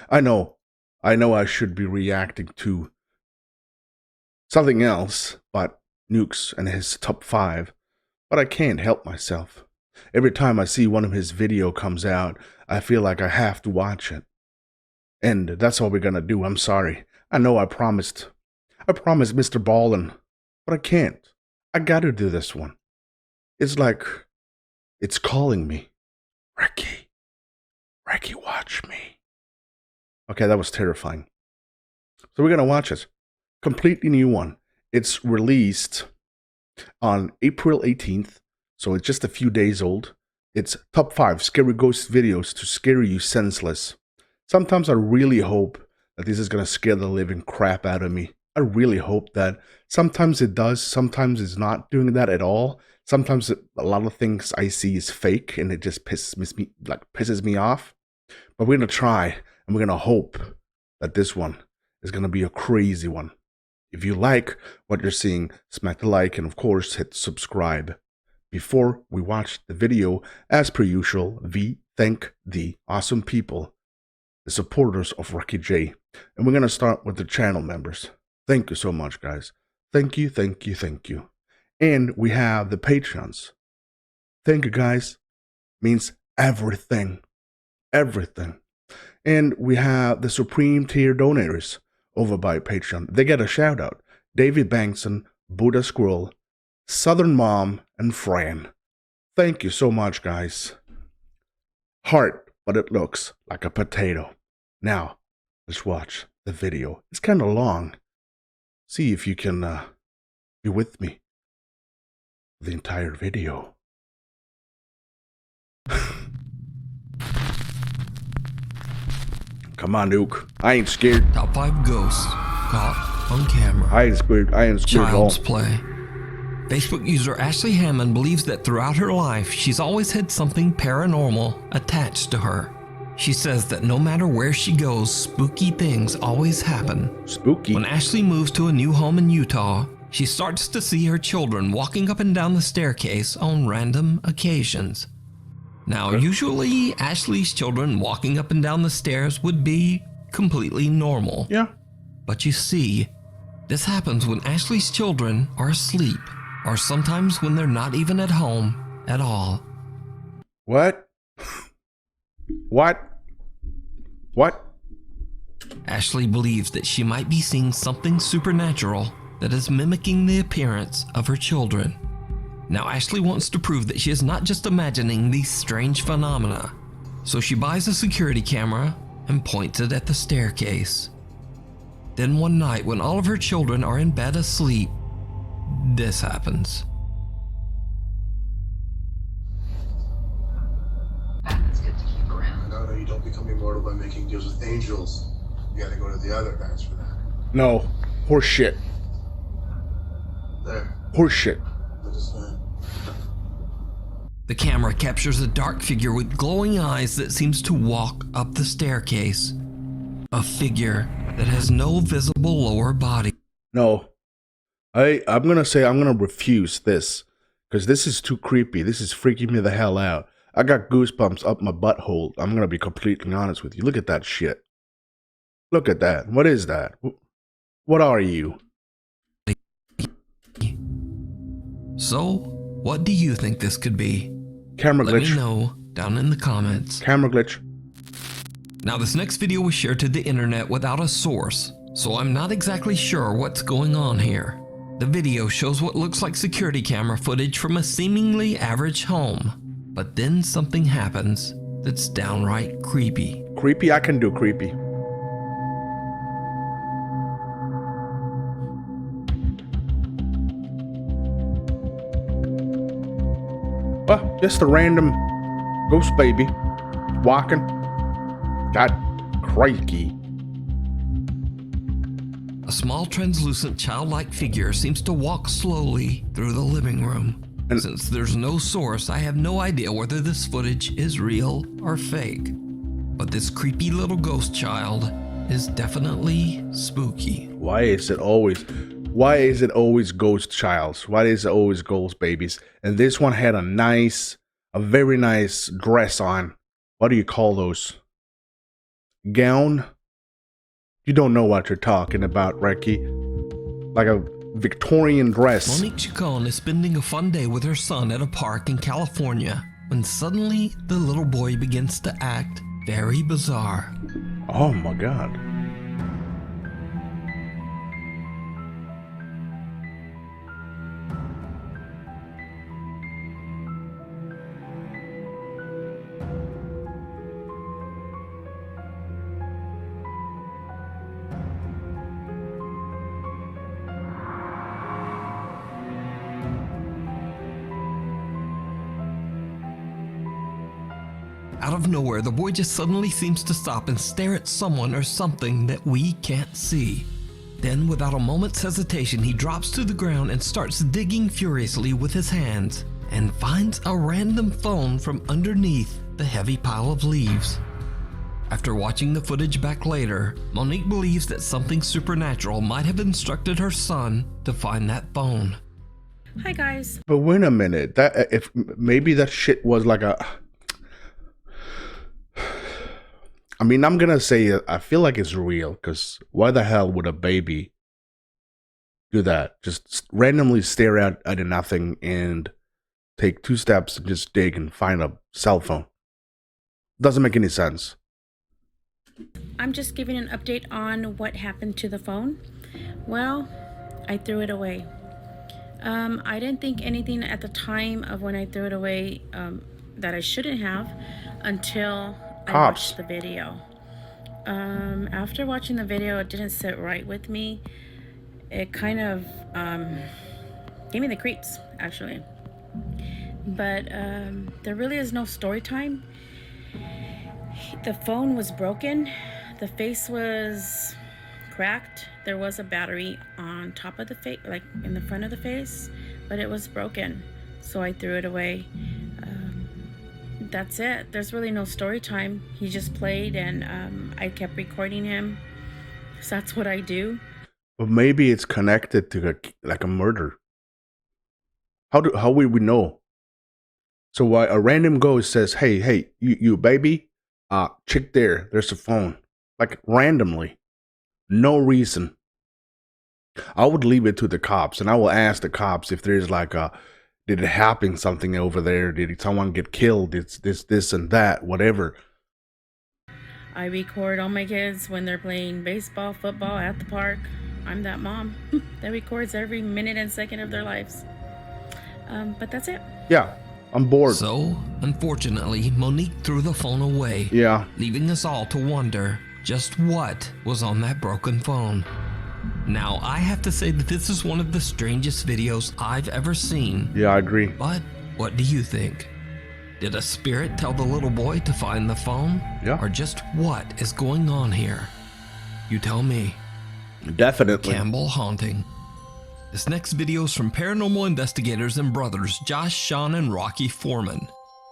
I know. I know I should be reacting to something else, but Nukes and his top 5. But I can't help myself. Every time I see one of his video comes out, I feel like I have to watch it. And that's what we're gonna do. I'm sorry. I know I promised Mr. Ballin, but I can't. I gotta do this one. It's like it's calling me. Recky, watch me. Okay, that was terrifying. So we're gonna watch it. Completely new one. It's released on April 18th, so it's just a few days old. It's top 5 scary ghost videos to scare you senseless. Sometimes I really hope that this is gonna scare the living crap out of me. I really hope that. Sometimes it does, sometimes it's not doing that at all. Sometimes a lot of things I see is fake and it just pisses me off. But we're gonna try and we're gonna hope that this one is gonna be a crazy one. If you like what you're seeing, smack the like and of course hit subscribe. Before we watch the video, as per usual, we thank the awesome people, the supporters of Recky J. And we're gonna start with the channel members. Thank you so much, guys. Thank you, thank you, thank you. And we have the Patreons. Thank you, guys. Means everything. Everything. And we have the Supreme Tier donators over by Patreon. They get a shout out. David Bangtson, buddasquirrel, Southern Mom, and Fran. Thank you so much, guys. Heart, but it looks like a potato. Now, let's watch the video. It's kind of long. See if you can be with me for the entire video. Come on, Nuke. I ain't scared. Top 5 ghosts caught on camera. I ain't scared. I ain't scared at all. Child's play. Facebook user Ashley Hammond believes that throughout her life, she's always had something paranormal attached to her. She says that no matter where she goes, spooky things always happen. Spooky? When Ashley moves to a new home in Utah, she starts to see her children walking up and down the staircase on random occasions. Now, usually Ashley's children walking up and down the stairs would be completely normal. Yeah. But you see, this happens when Ashley's children are asleep, or sometimes when they're not even at home at all. What? What? What? Ashley believes that she might be seeing something supernatural that is mimicking the appearance of her children. Now, Ashley wants to prove that she is not just imagining these strange phenomena, so she buys a security camera and points it at the staircase. Then one night, when all of her children are in bed asleep, this happens. It's good to keep around. No, you don't become immortal by making deals with angels. You gotta go to the other bats for that. No. Horse shit. There. Horse shit. Look at that. The camera captures a dark figure with glowing eyes that seems to walk up the staircase. A figure that has no visible lower body. No. I'm gonna refuse this. Because this is too creepy. This is freaking me the hell out. I got goosebumps up my butthole. I'm gonna be completely honest with you. Look at that shit. Look at that. What is that? What are you? So, what do you think this could be? Camera glitch. Let me know down in the comments. Camera glitch. Now, this next video was shared to the internet without a source, so I'm not exactly sure what's going on here. The video shows what looks like security camera footage from a seemingly average home, but then something happens that's downright creepy. Creepy? I can do creepy. Well, just a random ghost baby walking. God, crikey. A small translucent childlike figure seems to walk slowly through the living room. And since there's no source, I have no idea whether this footage is real or fake. But this creepy little ghost child is definitely spooky. Why is it always ghost childs? Why is it always ghost babies? And this one had a very nice dress on. What do you call those? gown. You don't know what you're talking about, Recky. Like a Victorian dress. Monique Chacon is spending a fun day with her son at a park in California when suddenly the little boy begins to act very bizarre. Oh my God. Out of nowhere, the boy just suddenly seems to stop and stare at someone or something that we can't see. Then, without a moment's hesitation, he drops to the ground and starts digging furiously with his hands and finds a random phone from underneath the heavy pile of leaves. After watching the footage back later, Monique believes that something supernatural might have instructed her son to find that phone. Hi guys. But wait a minute. That if maybe that shit was like a. I mean, I'm gonna say I feel like it's real, because why the hell would a baby do that? Just randomly stare at nothing and take 2 steps and just dig and find a cell phone. Doesn't make any sense. I'm just giving an update on what happened to the phone. Well, I threw it away. I didn't think anything at the time of when I threw it away that I shouldn't have until I watched the video. After watching the video, it didn't sit right with me. It kind of gave me the creeps, actually. But there really is no story time. The phone was broken. The face was cracked. There was a battery on top of the face, like in the front of the face, but it was broken. So I threw it away. That's it. There's really no story time. He just played, and I kept recording him. So that's what I do. But maybe it's connected to like a murder. How will we know? So why a random ghost says, "Hey, you baby, chick there's a phone," like randomly, no reason. I would leave it to the cops, and I will ask the cops if there's like a. Did it happen something over there? Did someone get killed? It's this and that, whatever. I record all my kids when they're playing baseball, football at the park. I'm that mom that records every minute and second of their lives. But that's it. Yeah, I'm bored. So, unfortunately, Monique threw the phone away. Yeah. Leaving us all to wonder just what was on that broken phone. Now, I have to say that this is one of the strangest videos I've ever seen. Yeah, I agree. But what do you think? Did a spirit tell the little boy to find the phone? Yeah. Or just what is going on here? You tell me. Definitely. Campbell haunting. This next video is from paranormal investigators and brothers Josh, Sean, and Rocky Foreman.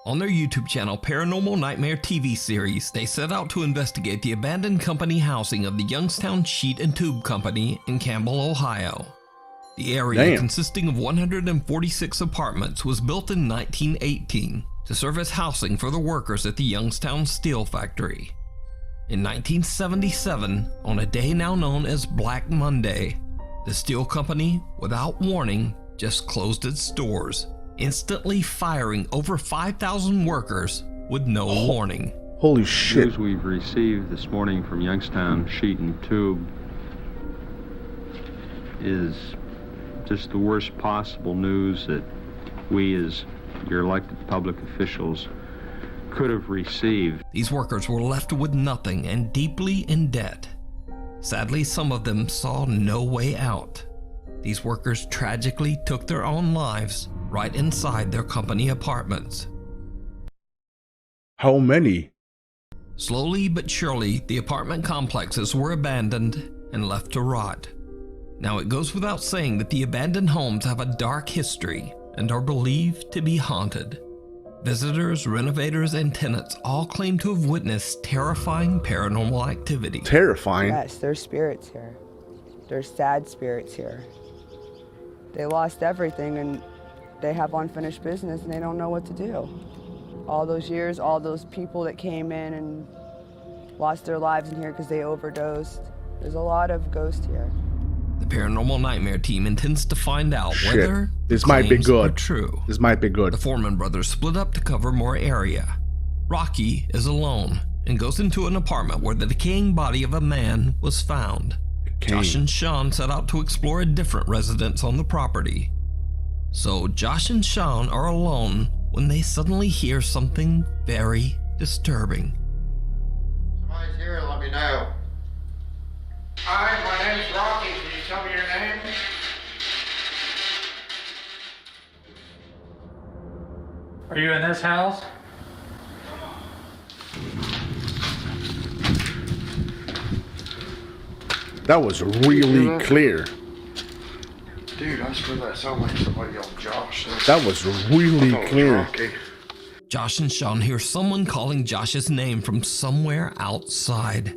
On their YouTube channel, Paranormal Nightmare TV series, they set out to investigate the abandoned company housing of the Youngstown Sheet and Tube Company in Campbell, Ohio. The area, consisting of 146 apartments, was built in 1918 to serve as housing for the workers at the Youngstown Steel Factory. In 1977, on a day now known as Black Monday, the steel company, without warning, just closed its doors, instantly firing over 5,000 workers with no warning. Holy shit. News we've received this morning from Youngstown Sheet and Tube is just the worst possible news that we as your elected public officials could have received. These workers were left with nothing and deeply in debt. Sadly, some of them saw no way out. These workers tragically took their own lives right inside their company apartments. How many? Slowly but surely, the apartment complexes were abandoned and left to rot. Now, it goes without saying that the abandoned homes have a dark history and are believed to be haunted. Visitors, renovators, and tenants all claim to have witnessed terrifying paranormal activity. Terrifying? Yes, there's spirits here. There's sad spirits here. They lost everything and they have unfinished business and they don't know what to do. All those years, all those people that came in and lost their lives in here because they overdosed. There's a lot of ghosts here. The Paranormal Nightmare team intends to find out whether this might be claims good. are true. This might be good. The Foreman brothers split up to cover more area. Rocky is alone and goes into an apartment where the decaying body of a man was found. Josh and Sean set out to explore a different residence on the property. So Josh and Sean are alone when they suddenly hear something very disturbing. Somebody's here, let me know. Hi, my name's Rocky. Can you tell me your name? Are you in this house? That was really clear. Dude, I swear that sounded like somebody yelled Josh. That was really clear. Rocky. Josh and Sean hear someone calling Josh's name from somewhere outside.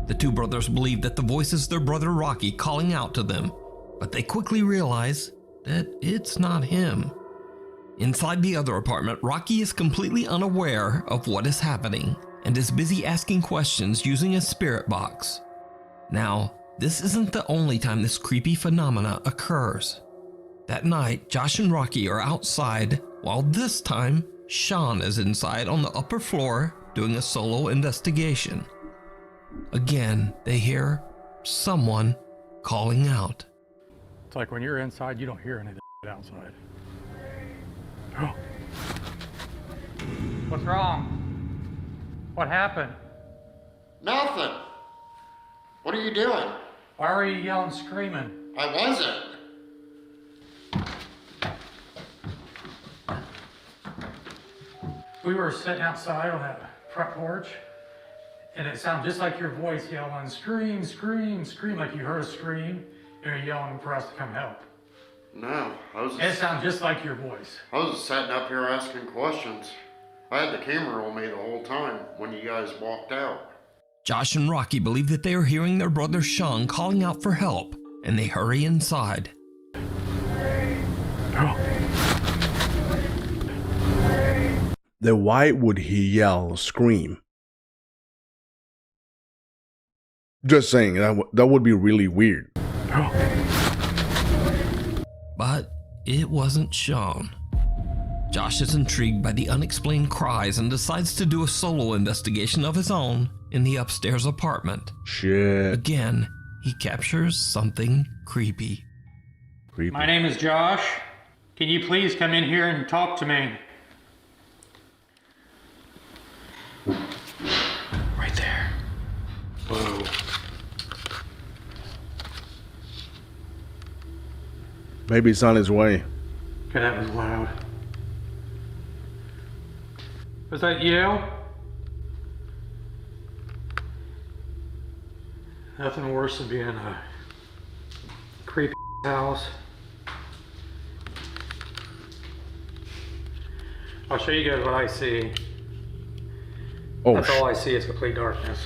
The two brothers believe that the voice is their brother Rocky calling out to them, but they quickly realize that it's not him. Inside the other apartment, Rocky is completely unaware of what is happening and is busy asking questions using a spirit box. Now, this isn't the only time this creepy phenomena occurs. That night, Josh and Rocky are outside, while this time, Sean is inside on the upper floor doing a solo investigation. Again, they hear someone calling out. It's like when you're inside, you don't hear any of the outside. Oh. What's wrong? What happened? Nothing. What are you doing? Why were you yelling, screaming? I wasn't. We were sitting outside on that front porch, and it sounded just like your voice yelling, scream, scream, scream, like you heard a scream, and you're yelling for us to come help. No, It sounded just like your voice. I was just sitting up here asking questions. I had the camera on me the whole time when you guys walked out. Josh and Rocky believe that they are hearing their brother Sean calling out for help, and they hurry inside. Then why would he yell, scream? Just saying, that would be really weird. But it wasn't Sean. Josh is intrigued by the unexplained cries and decides to do a solo investigation of his own in the upstairs apartment. Shit. Again, he captures something creepy. My name is Josh. Can you please come in here and talk to me? Right there. Whoa. Maybe it's on his way. Okay, that was loud. Was that you? Nothing worse than being in a creepy house. I'll show you guys what I see. Oh, That's all I see is complete darkness.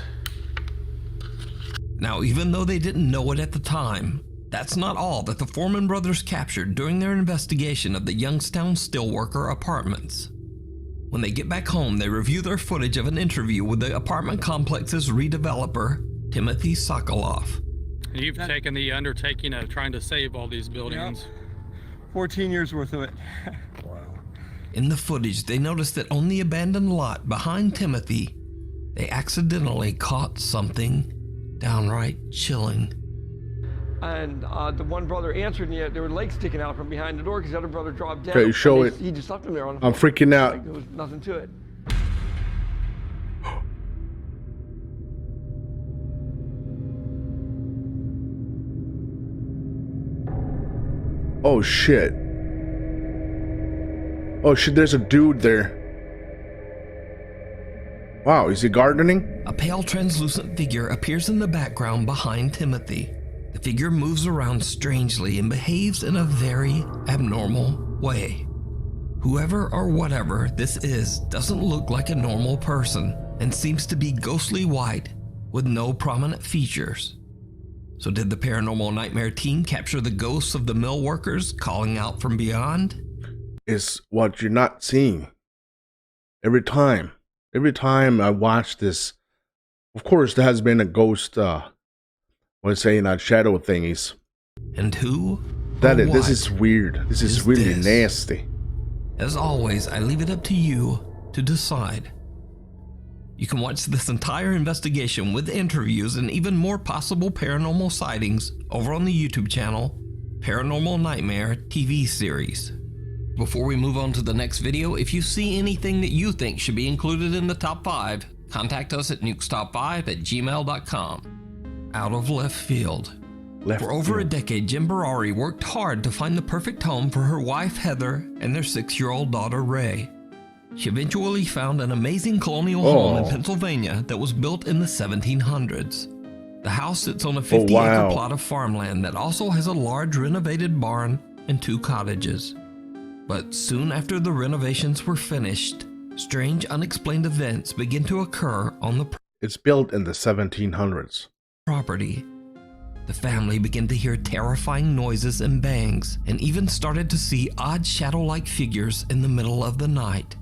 Now, even though they didn't know it at the time, that's not all that the Foreman brothers captured during their investigation of the Youngstown steelworker apartments. When they get back home, they review their footage of an interview with the apartment complex's redeveloper, Timothy Sokoloff. You've taken the undertaking of trying to save all these buildings. Yep. 14 years worth of it. In the footage, they noticed that on the abandoned lot behind Timothy, they accidentally caught something downright chilling. And the one brother answered, and there were legs sticking out from behind the door because the other brother dropped down. Okay, show it. He just left him there on the I'm floor. freaking out. Like there was nothing to it. Oh shit. Oh shit, there's a dude there. Wow, is he gardening? A pale translucent figure appears in the background behind Timothy. The figure moves around strangely and behaves in a very abnormal way. Whoever or whatever this is doesn't look like a normal person and seems to be ghostly white with no prominent features. So did the Paranormal Nightmare team capture the ghosts of the mill workers calling out from beyond? is what you're not seeing. Every time I watch this, of course, there has been a ghost, shadow thingies. And who? This is weird. This is really this? nasty. As always, I leave it up to you to decide. You can watch this entire investigation with interviews and even more possible paranormal sightings over on the YouTube channel, Paranormal Nightmare TV series. Before we move on to the next video, if you see anything that you think should be included in the top 5, contact us at nukestop5@gmail.com. Out of left field. For over a decade, Jen Barari worked hard to find the perfect home for her wife Heather and their 6-year-old daughter Ray. She eventually found an amazing colonial home in Pennsylvania that was built in the 1700s. The house sits on a 50-acre plot of farmland that also has a large renovated barn and 2 cottages. But soon after the renovations were finished, strange unexplained events began to occur on the It's built in the 1700s. Property. The family began to hear terrifying noises and bangs, and even started to see odd shadow-like figures in the middle of the night.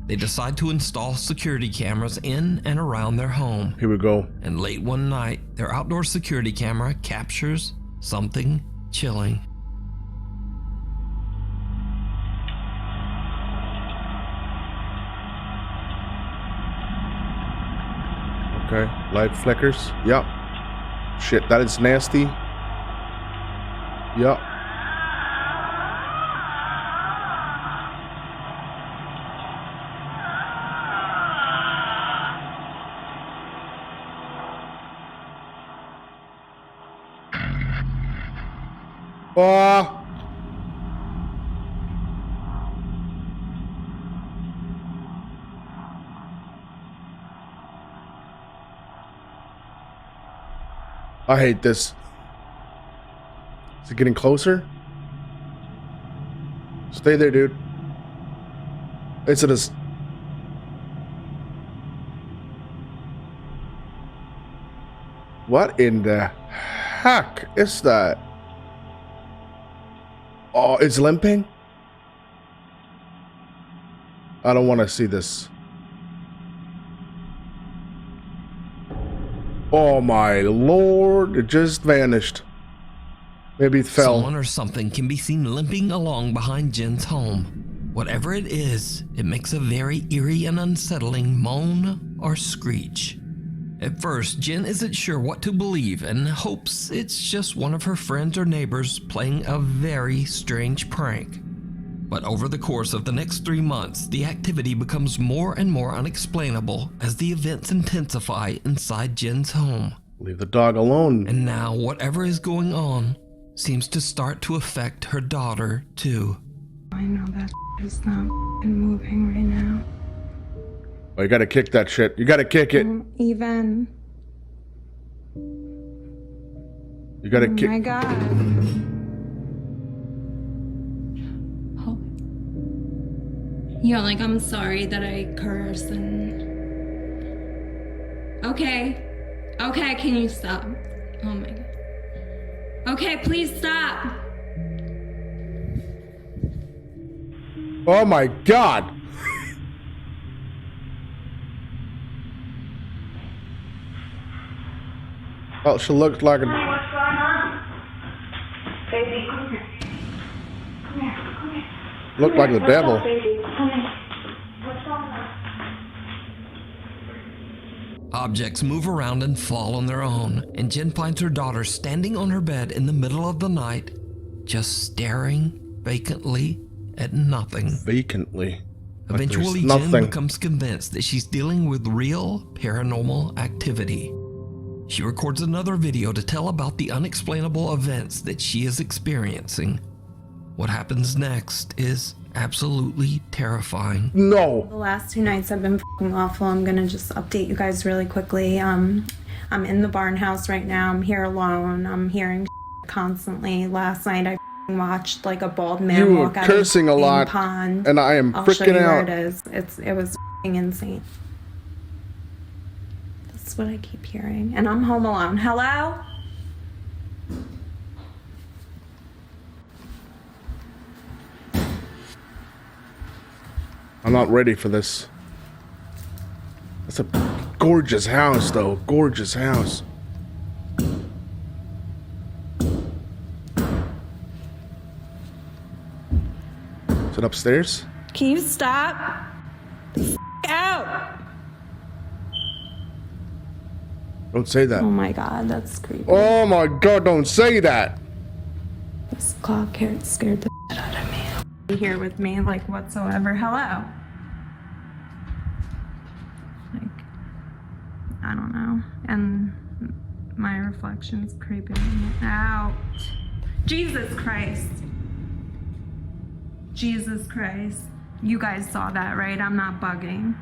They decide to install security cameras in and around their home. Here we go. And late one night, their outdoor security camera captures something chilling. Okay, light flickers. Yep. Shit, that is nasty. Yep. I hate this. Is it getting closer? Stay there, dude. It's just... What in the heck is that? Oh, it's limping? I don't want to see this. Oh my lord, it just vanished. Maybe it fell. Someone or something can be seen limping along behind Jen's home. Whatever it is, it makes a very eerie and unsettling moan or screech. At first, Jen isn't sure what to believe and hopes it's just one of her friends or neighbors playing a very strange prank. But over the course of the next 3 months, the activity becomes more and more unexplainable as the events intensify inside Jen's home. Leave the dog alone. And now, whatever is going on seems to start to affect her daughter, too. I know that is not moving right now. Oh, you gotta kick that shit. You gotta kick it. Even. You gotta kick. Oh my god. Yeah, like, I'm sorry that I curse and... Okay, can you stop? Oh my god. Okay, please stop. Oh my god. Well, she looked like a... Honey, what's going on? Baby, come here. Come here, come here. Looked like the devil. What's up, baby? Come here. What's wrong? Objects move around and fall on their own, and Jen finds her daughter standing on her bed in the middle of the night, just staring vacantly at nothing. Vacantly? Eventually, Jen becomes convinced that she's dealing with real paranormal activity. She records another video to tell about the unexplainable events that she is experiencing. What happens next is absolutely terrifying. No. The last 2 nights have been f***ing awful. I'm gonna just update you guys really quickly. I'm in the barn house right now. I'm here alone. I'm hearing constantly. Last night I watched like a bald man you walk were out cursing of the a lot, pond. and I am I'll show freaking you out. where it is. It was f***ing insane. That's what I keep hearing. And I'm home alone. Hello? I'm not ready for this. That's a gorgeous house, though. Gorgeous house. Is it upstairs? Can you stop? The out! Don't say that. Oh my god, that's creepy. Oh my god, don't say that! This clock here scared the shit out of me. Here with me, like, whatsoever. Hello. Like, I don't know. And my reflection's creeping me out. Jesus Christ. Jesus Christ. You guys saw that, right? I'm not bugging.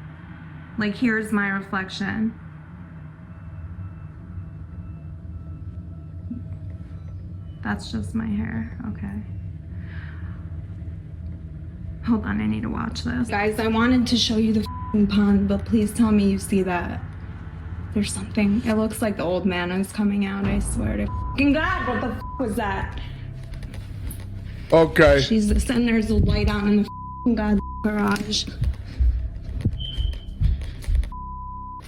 Like, here's my reflection. That's just my hair. Okay. Hold on, I need to watch this. Guys, I wanted to show you the f***ing pond, but please tell me you see that. There's something. It looks like the old man is coming out, I swear to f***ing God. What the f*** was that? Okay. Jesus, and there's a light on in the f***ing God garage.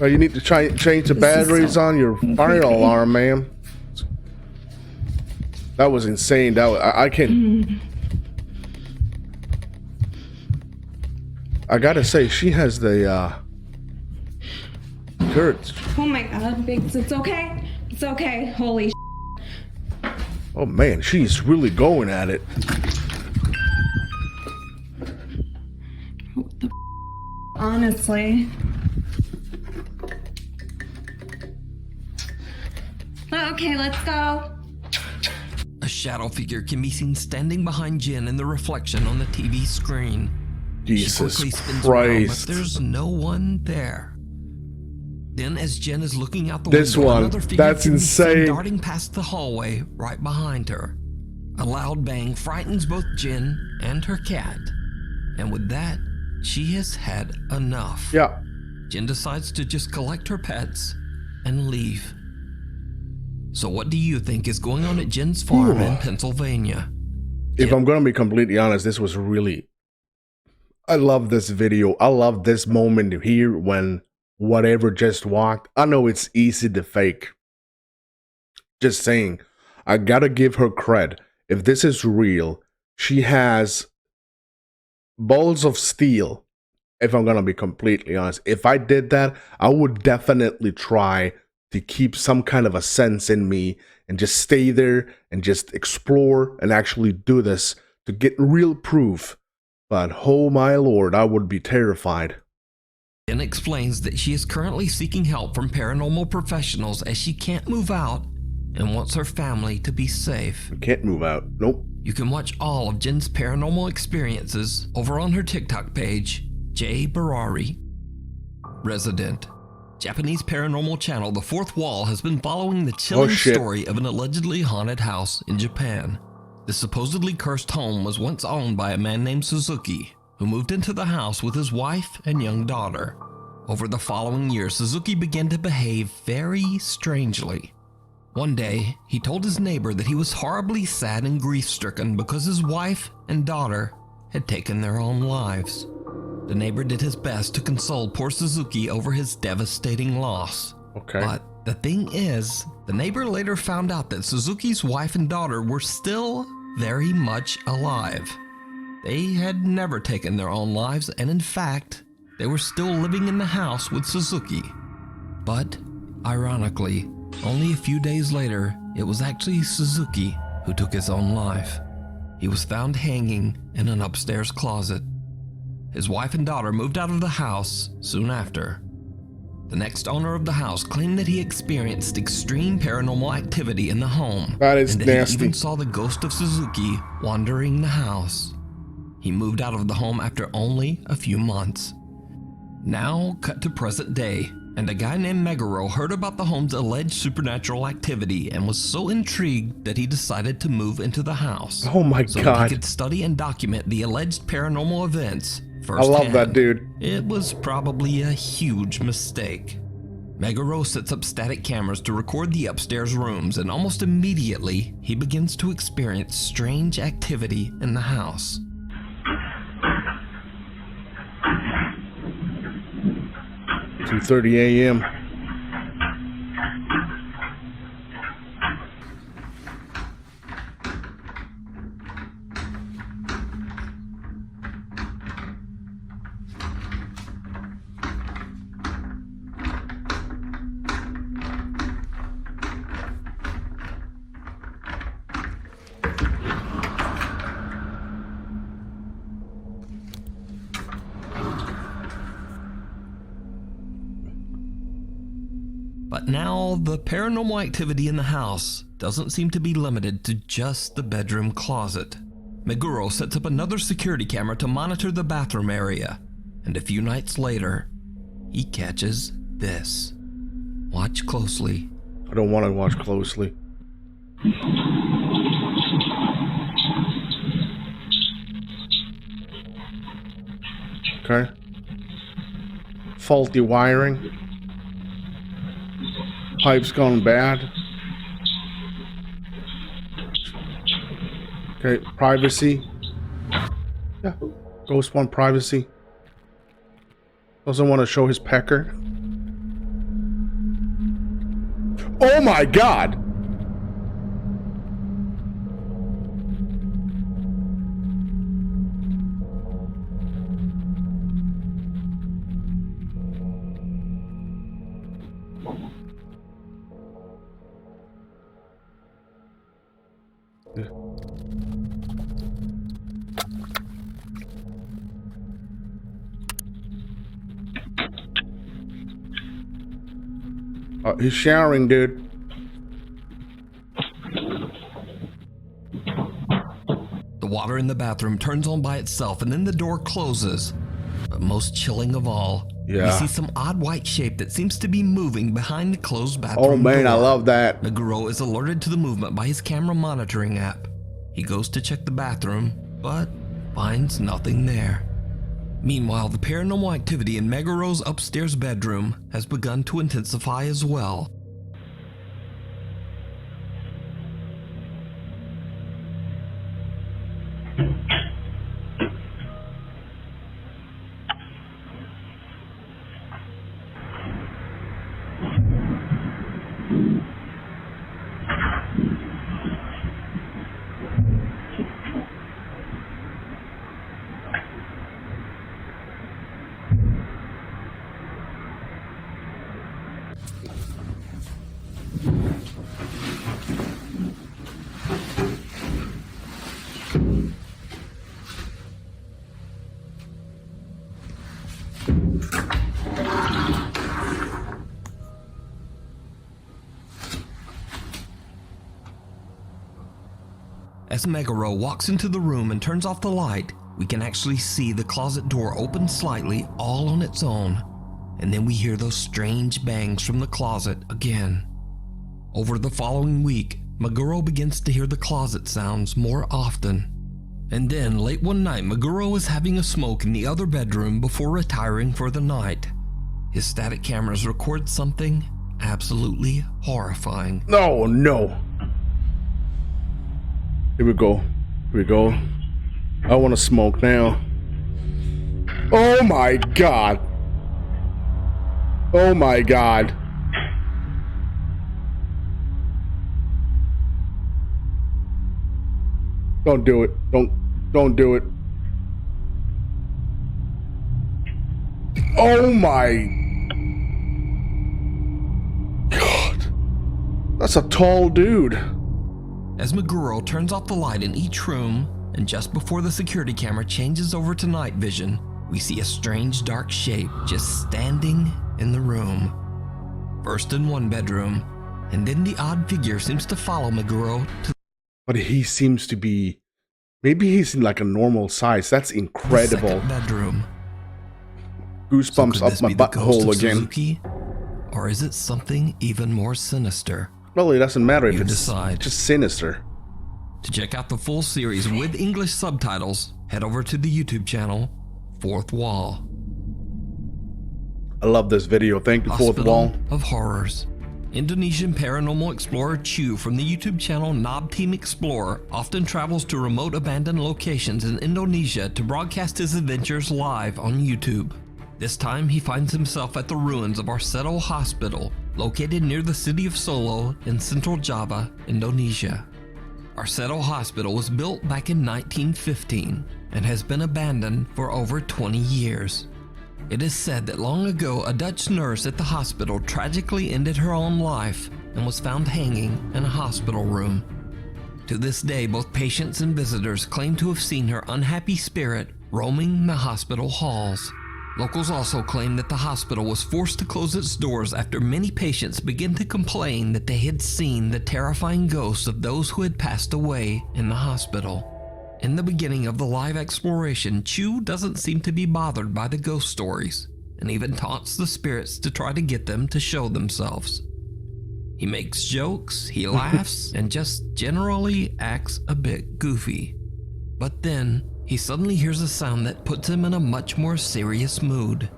Oh, you need to change the batteries on your fire alarm, ma'am. That was insane. That was, I can't. I gotta say, she has the courage. Oh my God, Biggs, it's okay. It's okay. Holy. Oh man, she's really going at it. What the honestly. Okay, let's go. A shadow figure can be seen standing behind Jen in the reflection on the TV screen. Jesus she quickly spins Christ. around, but there's no one there. Then, as Jen is looking out the This window, one, another figure that's can be seen insane. darting past the hallway right behind her. A loud bang frightens both Jen and her cat. And with that, she has had enough. Yeah. Jen decides to just collect her pets and leave. So what do you think is going on at Jen's farm in Pennsylvania? If I'm gonna be completely honest, this was really... I love this video. I love this moment here when whatever just walked. I know it's easy to fake. Just saying, I gotta give her cred. If this is real, she has balls of steel. If I'm gonna be completely honest, if I did that, I would definitely try to keep some kind of a sense in me and just stay there and just explore and actually do this to get real proof. But oh my lord, I would be terrified. Jen explains that she is currently seeking help from paranormal professionals as she can't move out and wants her family to be safe. I can't move out. Nope. You can watch all of Jen's paranormal experiences over on her TikTok page, J. Barari. Resident. Japanese paranormal channel The Fourth Wall has been following the chilling story of an allegedly haunted house in Japan. The supposedly cursed home was once owned by a man named Suzuki, who moved into the house with his wife and young daughter. Over the following year, Suzuki began to behave very strangely. One day, he told his neighbor that he was horribly sad and grief-stricken because his wife and daughter had taken their own lives. The neighbor did his best to console poor Suzuki over his devastating loss. Okay. But the thing is, the neighbor later found out that Suzuki's wife and daughter were still very much alive. They had never taken their own lives, and in fact, they were still living in the house with Suzuki. But, ironically, only a few days later, it was actually Suzuki who took his own life. He was found hanging in an upstairs closet. His wife and daughter moved out of the house soon after. The next owner of the house claimed that he experienced extreme paranormal activity in the home. That is and that nasty. he even saw the ghost of Suzuki wandering the house. He moved out of the home after only a few months. Now, cut to present day, and a guy named Meguro heard about the home's alleged supernatural activity and was so intrigued that he decided to move into the house. Oh my so God. that he could study and document the alleged paranormal events I love firsthand. that dude. It was probably a huge mistake. Meguro sets up static cameras to record the upstairs rooms, and almost immediately, he begins to experience strange activity in the house. 2:30 a.m. But now, the paranormal activity in the house doesn't seem to be limited to just the bedroom closet. Meguro sets up another security camera to monitor the bathroom area, and a few nights later, he catches this. Watch closely. I don't want to watch closely. Okay. Faulty wiring. Pipe's gone bad. Okay, privacy. Yeah, Ghost want privacy. Doesn't want to show his pecker. Oh my god! He's showering, dude. The water in the bathroom turns on by itself and then the door closes. But most chilling of all, we see some odd white shape that seems to be moving behind the closed bathroom Oh man, door. I love that. Meguro is alerted to the movement by his camera monitoring app. He goes to check the bathroom, but finds nothing there. Meanwhile, the paranormal activity in Meguro's upstairs bedroom has begun to intensify as well. As Meguro walks into the room and turns off the light, we can actually see the closet door open slightly all on its own. And then we hear those strange bangs from the closet again. Over the following week, Meguro begins to hear the closet sounds more often. And then late one night, Meguro is having a smoke in the other bedroom before retiring for the night. His static cameras record something absolutely horrifying. No, no. Here we go. Here we go. I want to smoke now. Oh my god. Oh my god. Don't do it. Don't do it. Oh my god. That's a tall dude. As Meguro turns off the light in each room, and just before the security camera changes over to night vision, we see a strange dark shape just standing in the room. First in one bedroom, and then the odd figure seems to follow Meguro to. But he seems to be, maybe he's in like a normal size. That's incredible. The second bedroom. Goosebumps up my butthole again. Suzuki, or is it something even more sinister? Well, it doesn't matter if You it's decide. just sinister. To check out the full series with English subtitles, head over to the YouTube channel, Fourth Wall. I love this video. Thank you, Fourth Wall. of Horrors. Indonesian paranormal explorer Chu from the YouTube channel Knob Team Explorer often travels to remote abandoned locations in Indonesia to broadcast his adventures live on YouTube. This time he finds himself at the ruins of Arseto Hospital, located near the city of Solo in central Java, Indonesia. Arseto Hospital was built back in 1915 and has been abandoned for over 20 years. It is said that long ago a Dutch nurse at the hospital tragically ended her own life and was found hanging in a hospital room. To this day, both patients and visitors claim to have seen her unhappy spirit roaming the hospital halls. Locals also claim that the hospital was forced to close its doors after many patients began to complain that they had seen the terrifying ghosts of those who had passed away in the hospital. In the beginning of the live exploration, Chu doesn't seem to be bothered by the ghost stories, and even taunts the spirits to try to get them to show themselves. He makes jokes, he laughs, and just generally acts a bit goofy. But then, he suddenly hears a sound that puts him in a much more serious mood.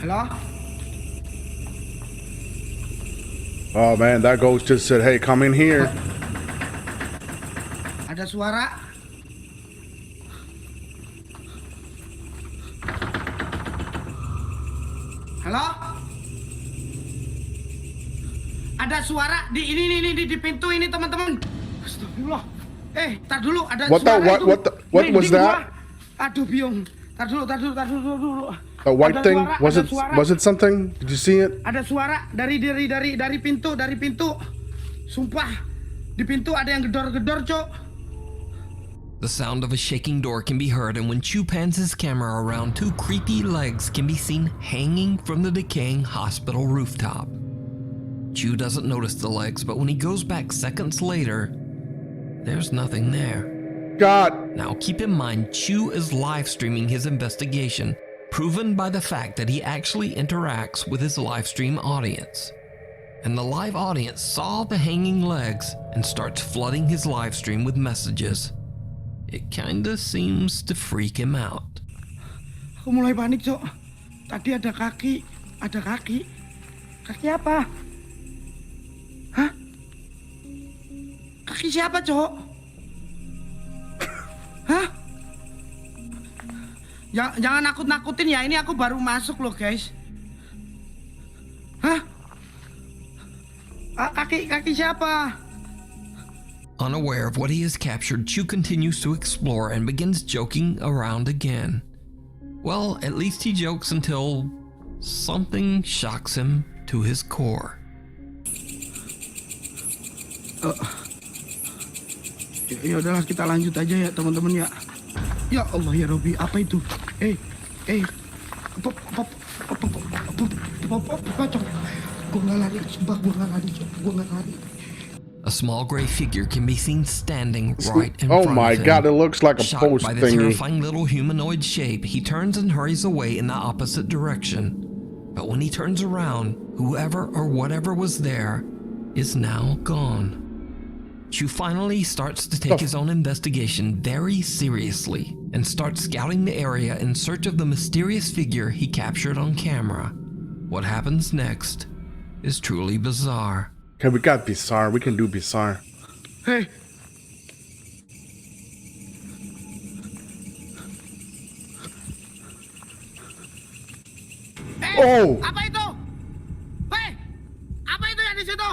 Hello? Oh man, that ghost just said, hey, come in here. Ada suara? Halo? Ada suara di ini di pintu ini teman-teman. Astagfirullah. Tar dulu ada suara itu. What was that? Aduh biung. Tar dulu. A white thing? Was it something? Did you see it? Ada suara dari pintu. Sumpah, di pintu ada yang gedor-gedor, Cok. The sound of a shaking door can be heard, and when Chu pans his camera around, two creepy legs can be seen hanging from the decaying hospital rooftop. Chu doesn't notice the legs, but when he goes back seconds later, there's nothing there. God! Now keep in mind, Chu is live streaming his investigation, proven by the fact that he actually interacts with his live stream audience. And the live audience saw the hanging legs and starts flooding his live stream with messages. It kinda seems to freak him out. Aku mulai panik, Cok. Tadi ada kaki. Kaki apa? Hah? Kaki siapa, Cok? Hah? Jangan nakut-nakutin ya, ini aku baru masuk loh guys. Hah? Kaki siapa? Unaware of what he has captured, Chu continues to explore and begins joking around again. Well, at least he jokes until something shocks him to his core. Ya udahlah, kita lanjut aja ya teman-teman ya. Ya Allah ya Robby, apa itu? Gue nggak lari, sumpah gue nggak lari. A small gray figure can be seen standing right in oh front my of him. God, it looks like a Shocked post by the thingy. terrifying little humanoid shape, he turns and hurries away in the opposite direction. But when he turns around, whoever or whatever was there is now gone. Chu finally starts to take his own investigation very seriously and starts scouting the area in search of the mysterious figure he captured on camera. What happens next is truly bizarre. Okay, we got bizarre. We can do bizarre. Hey. Oh! Apa itu? Weh! Apa itu yang di situ?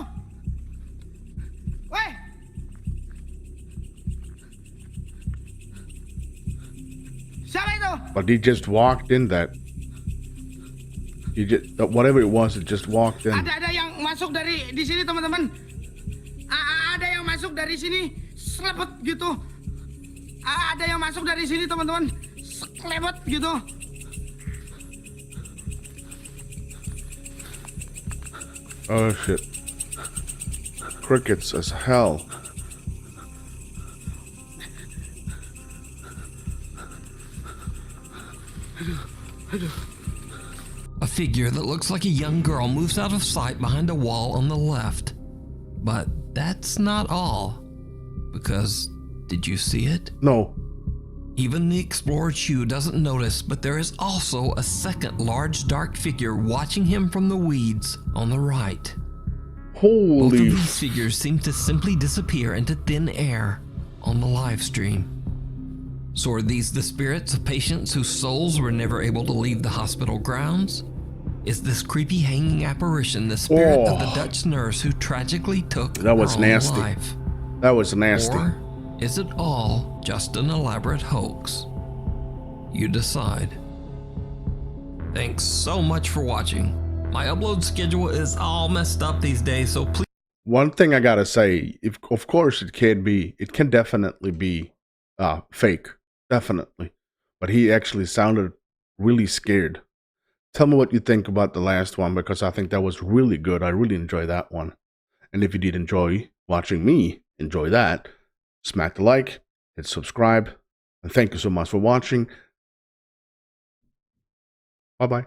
Weh! Siapa itu? But he just walked in that. He just, whatever it was, it just walked in. Ada yang masuk dari di sini teman-teman. Ada yang masuk dari sini, selebet gitu. Ada yang masuk dari sini teman-teman, selebet gitu. Oh shit. Crickets as hell. A figure that looks like a young girl moves out of sight behind a wall on the left. But that's not all. Because, did you see it? No. Even the explorer Chu doesn't notice, but there is also a second large dark figure watching him from the weeds on the right. Both of Holy. these figures seem to simply disappear into thin air on the live stream. So are these the spirits of patients whose souls were never able to leave the hospital grounds? Is this creepy hanging apparition the spirit of the Dutch nurse who tragically took That was her own nasty. life? That was nasty. Or is it all just an elaborate hoax? You decide. Thanks so much for watching. My upload schedule is all messed up these days, so please. One thing I gotta say, if of course it can definitely be fake, definitely. But he actually sounded really scared. Tell me what you think about the last one, because I think that was really good. I really enjoyed that one. And if you did enjoy watching me enjoy that, smack the like, hit subscribe, and thank you so much for watching. Bye-bye.